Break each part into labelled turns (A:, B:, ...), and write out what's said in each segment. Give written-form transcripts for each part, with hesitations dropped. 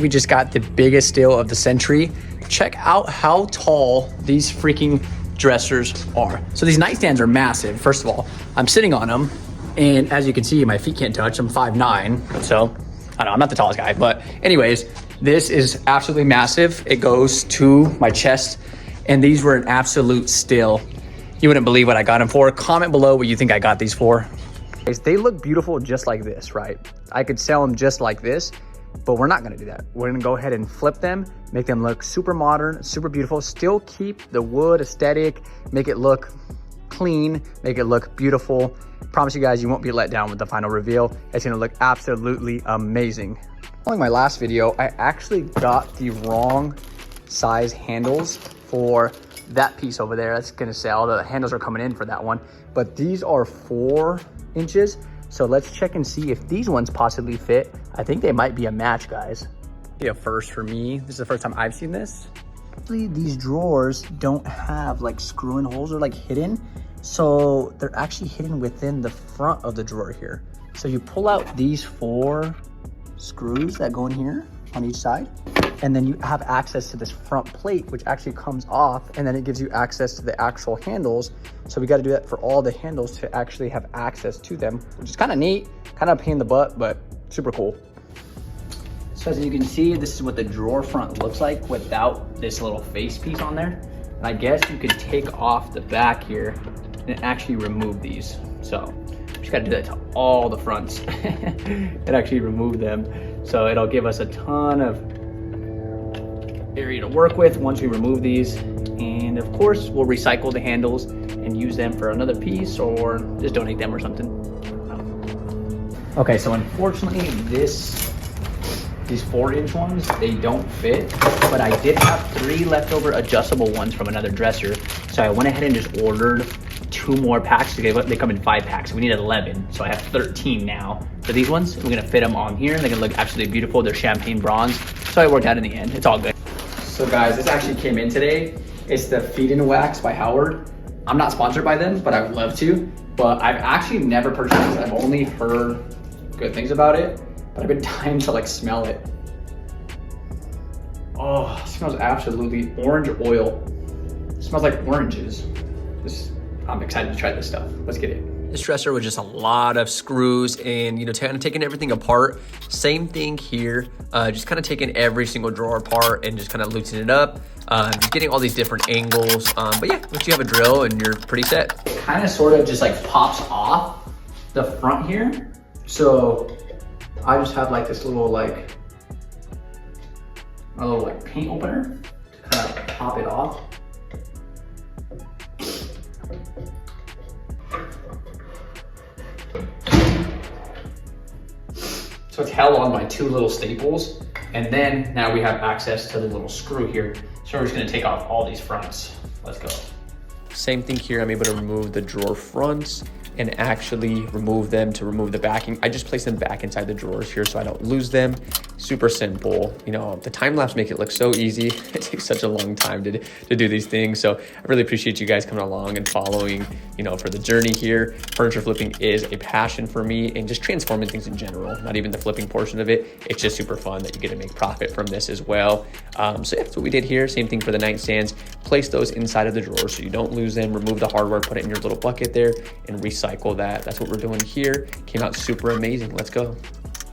A: we just got the biggest steal of the century. Check out how tall these freaking dressers are. So these nightstands are massive. First of all, I'm sitting on them, and as you can see, my feet can't touch. I'm 5'9", so I don't know, I'm not the tallest guy, but anyways, this is absolutely massive. It goes to my chest, and these were an absolute steal. You wouldn't believe what I got them for. Comment below what you think I got these for. They look beautiful just like this, right? I could sell them just like this, but we're not gonna do that. We're gonna go ahead and flip them, make them look super modern, super beautiful, still keep the wood aesthetic, make it look clean, make it look beautiful. Promise you guys, you won't be let down with the final reveal. It's gonna look absolutely amazing. Following my last video, I actually got the wrong size handles for that piece over there. That's gonna sell. The handles are coming in for that one, but these are 4 inches. So let's check and see if these ones possibly fit. I think they might be a match, guys. Be a first for me. This is the first time I've seen this. These drawers don't have like screw-in holes, or like hidden. So they're actually hidden within the front of the drawer here. So you pull out these 4 screws that go in here on each side, and then you have access to this front plate, which actually comes off, and then it gives you access to the actual handles. So we got to do that for all the handles to actually have access to them, which is kind of neat, kind of a pain in the butt, but super cool. So as you can see, this is what the drawer front looks like without this little face piece on there. And I guess you could take off the back here and actually remove these. So just got to do that to all the fronts and actually remove them. So it'll give us a ton of area to work with once we remove these. And of course, we'll recycle the handles and use them for another piece, or just donate them or something. Okay, so unfortunately, these 4-inch ones, they don't fit, but I did have 3 leftover adjustable ones from another dresser. So I went ahead and just ordered 2 more packs. They come in 5 packs. We needed 11, so I have 13 now. For these ones, we're gonna fit them on here. They're gonna look absolutely beautiful. They're champagne bronze, so I worked out in the end. It's all good. So guys, this actually came in today. It's the Feed and Wax by Howard. I'm not sponsored by them, but I would love to. But I've actually never purchased this. I've only heard good things about it, but I've been dying to like smell it. Oh, it smells absolutely orange oil. It smells like oranges. I'm excited to try this stuff. Let's get it. This dresser was just a lot of screws and, you know, kind of taking everything apart. Same thing here, just kind of taking every single drawer apart and just kind of loosening it up, just getting all these different angles. But yeah, once you have a drill and you're pretty set. It kind of sort of just like pops off the front here. So I just have like this little like, a little like paint opener to kind of pop it off. So it's held on by 2 little staples. And then now we have access to the little screw here. So we're just gonna take off all these fronts. Let's go. Same thing here, I'm able to remove the drawer fronts and actually remove them to remove the backing. I just place them back inside the drawers here so I don't lose them. Super simple. You know, the time lapse make it look so easy. It takes such a long time to do these things. So I really appreciate you guys coming along and following, you know, for the journey here. Furniture flipping is a passion for me, and just transforming things in general, not even the flipping portion of it. It's just super fun that you get to make profit from this as well. So yeah, that's what we did here. Same thing for the nightstands. Place those inside of the drawers so you don't lose them. Remove the hardware, put it in your little bucket there, and recycle that. That's what we're doing here. Came out super amazing. Let's go.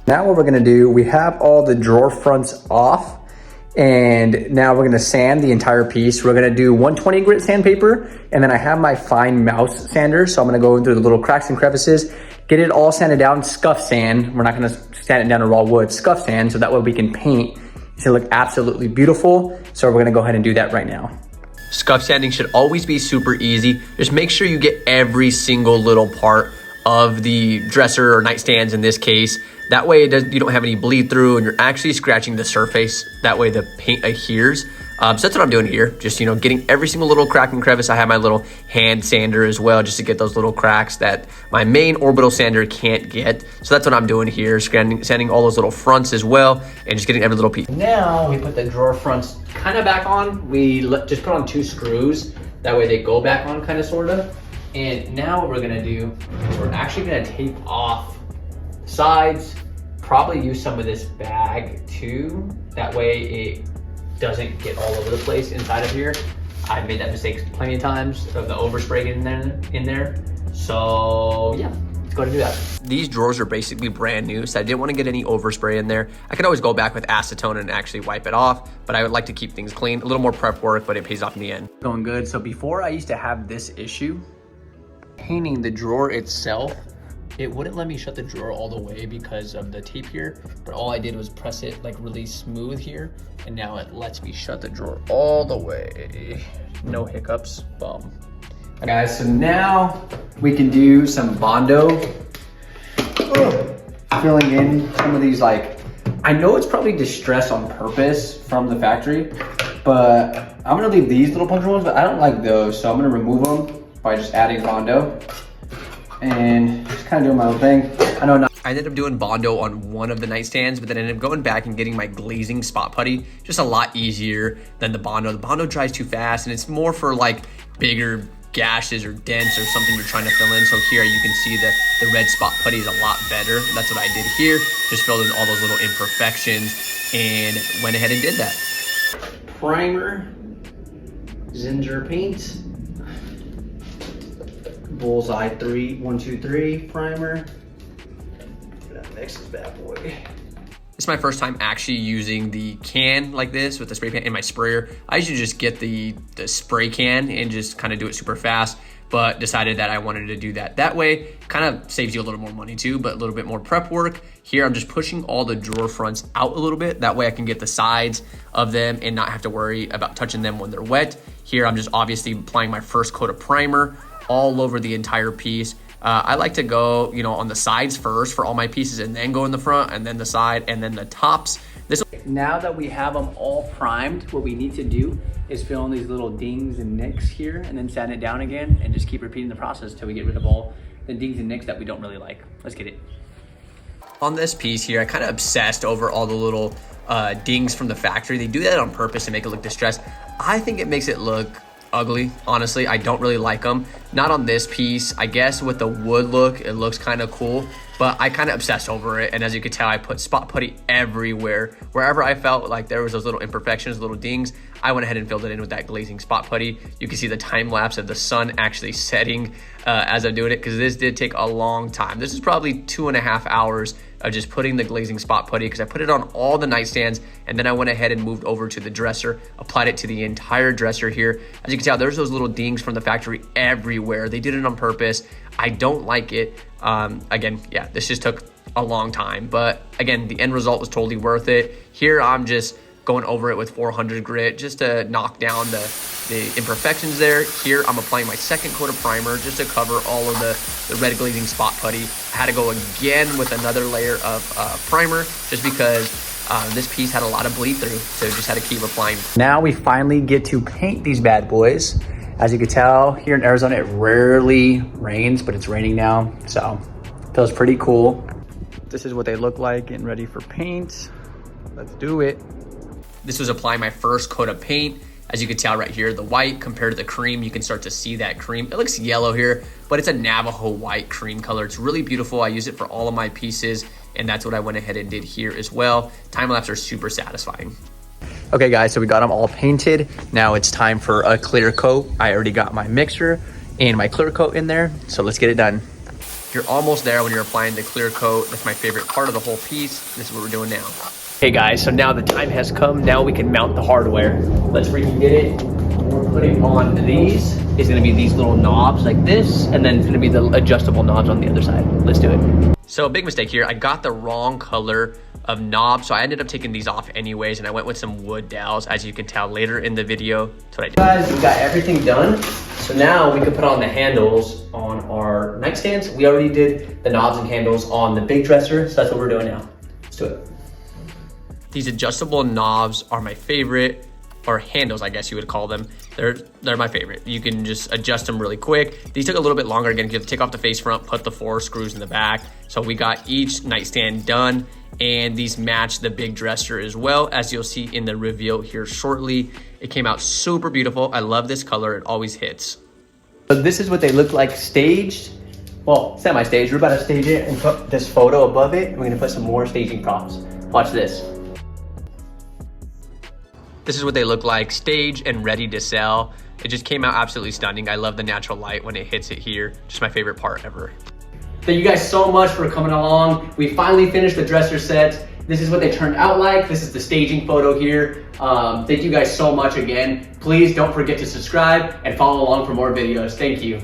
A: Now what we're gonna do, we have all the drawer fronts off, and now we're gonna sand the entire piece. We're gonna do 120 grit sandpaper, and then I have my fine mouse sander, so I'm gonna go through the little cracks and crevices, get it all sanded down, scuff sand. We're not gonna sand it down to raw wood, scuff sand, so that way we can paint. It's gonna look absolutely beautiful. So we're gonna go ahead and do that right now. Scuff sanding should always be super easy. Just make sure you get every single little part of the dresser or nightstands in this case. That way you don't have any bleed through, and you're actually scratching the surface. That way the paint adheres. So that's what I'm doing here. Just, you know, getting every single little crack and crevice. I have my little hand sander as well, just to get those little cracks that my main orbital sander can't get. So that's what I'm doing here, sanding all those little fronts as well, and just getting every little piece. Now we put the drawer fronts kind of back on. We just put on 2 screws. That way they go back on, kind of, sort of. And now what we're gonna do is we're actually gonna tape off sides, probably use some of this bag too. That way it doesn't get all over the place inside of here. I've made that mistake plenty of times of the overspray in there. So yeah, let's go ahead and do that. These drawers are basically brand new, so I didn't want to get any overspray in there. I could always go back with acetone and actually wipe it off, but I would like to keep things clean. A little more prep work, but it pays off in the end. Going good. So before I used to have this issue, painting the drawer itself, it wouldn't let me shut the drawer all the way because of the tape here, but all I did was press it like really smooth here, and now it lets me shut the drawer all the way. No hiccups, boom. Guys, so now we can do some Bondo. Filling in some of these, like, I know it's probably distress on purpose from the factory, but I'm gonna leave these little puncture ones, but I don't like those, so I'm gonna remove them by just adding Bondo and just kind of doing my own thing. I ended up doing Bondo on one of the nightstands, but then I ended up going back and getting my glazing spot putty, just a lot easier than the Bondo. The Bondo dries too fast, and it's more for like bigger gashes or dents or something you're trying to fill in. So here you can see the red spot putty is a lot better. That's what I did here. Just filled in all those little imperfections and went ahead and did that. Primer, Zinsser paint, Bullseye 123 primer. Mix this bad boy. It's my first time actually using the can like this with the spray pan in my sprayer. I usually just get the spray can and just kind of do it super fast, but decided that I wanted to do that way. Kind of saves you a little more money too, but a little bit more prep work. Here I'm just pushing all the drawer fronts out a little bit. That way I can get the sides of them and not have to worry about touching them when they're wet. Here I'm just obviously applying my first coat of primer all over the entire piece. I like to go, on the sides first for all my pieces and then go in the front and then the side and then the tops. Now that we have them all primed, what we need to do is fill in these little dings and nicks here and then sand it down again and just keep repeating the process until we get rid of all the dings and nicks that we don't really like. Let's get it. On this piece here, I kind of obsessed over all the little dings from the factory. They do that on purpose to make it look distressed. I think it makes it look ugly. Honestly, I don't really like them. Not on this piece. I guess with the wood look, it looks kind of cool, but I kind of obsessed over it. And as you can tell, I put spot putty everywhere. Wherever I felt like there was those little imperfections, little dings, I went ahead and filled it in with that glazing spot putty. You can see the time lapse of the sun actually setting as I'm doing it, because this did take a long time. This is probably 2.5 hours of just putting the glazing spot putty, because I put it on all the nightstands, and then I went ahead and moved over to the dresser, applied it to the entire dresser here. As you can tell, there's those little dings from the factory everywhere. They did it on purpose. I don't like it. Again, yeah, this just took a long time, but again, the end result was totally worth it. Here I'm just going over it with 400 grit just to knock down the imperfections there. Here I'm applying my second coat of primer just to cover all of the red glazing spot putty. I had to go again with another layer of primer just because this piece had a lot of bleed through, so just had to keep applying. Now we finally get to paint these bad boys. As you can tell, here in Arizona, it rarely rains, but it's raining now, so it feels pretty cool. This is what they look like getting ready for paint. Let's do it. This was applying my first coat of paint. As you can tell right here, the white compared to the cream, you can start to see that cream. It looks yellow here, but it's a Navajo white cream color. It's really beautiful. I use it for all of my pieces, and that's what I went ahead and did here as well. Time lapse are super satisfying. Okay guys, so we got them all painted. Now it's time for a clear coat. I already got my mixer and my clear coat in there, so let's get it done. You're almost there when you're applying the clear coat. That's my favorite part of the whole piece. This is what we're doing now. Hey guys, so now the time has come. Now we can mount the hardware. Let's freaking get it. What we're putting on these is gonna be these little knobs like this, and then it's gonna be the adjustable knobs on the other side. Let's do it. So a big mistake here, I got the wrong color of knobs, so I ended up taking these off anyways, and I went with some wood dowels, as you can tell later in the video. That's what I did. Guys, we got everything done, so now we can put on the handles on our nightstands. We already did the knobs and handles on the big dresser, so that's what we're doing now. Let's do it. These adjustable knobs are my favorite, or handles, I guess you would call them. They're my favorite. You can just adjust them really quick. These took a little bit longer. Again, you have to take off the face front, put the 4 screws in the back. So we got each nightstand done, and these match the big dresser as well, as you'll see in the reveal here shortly. It came out super beautiful. I love this color. It always hits. So this is what they look like staged. Well, semi-staged. We're about to stage it and put this photo above it. And we're gonna put some more staging props. Watch this.
B: This is what they look like, staged and ready to sell. It just came out absolutely stunning. I love the natural light when it hits it here. Just my favorite part ever.
A: Thank you guys so much for coming along. We finally finished the dresser set. This is what they turned out like. This is the staging photo here. Thank you guys so much again. Please don't forget to subscribe and follow along for more videos. Thank you.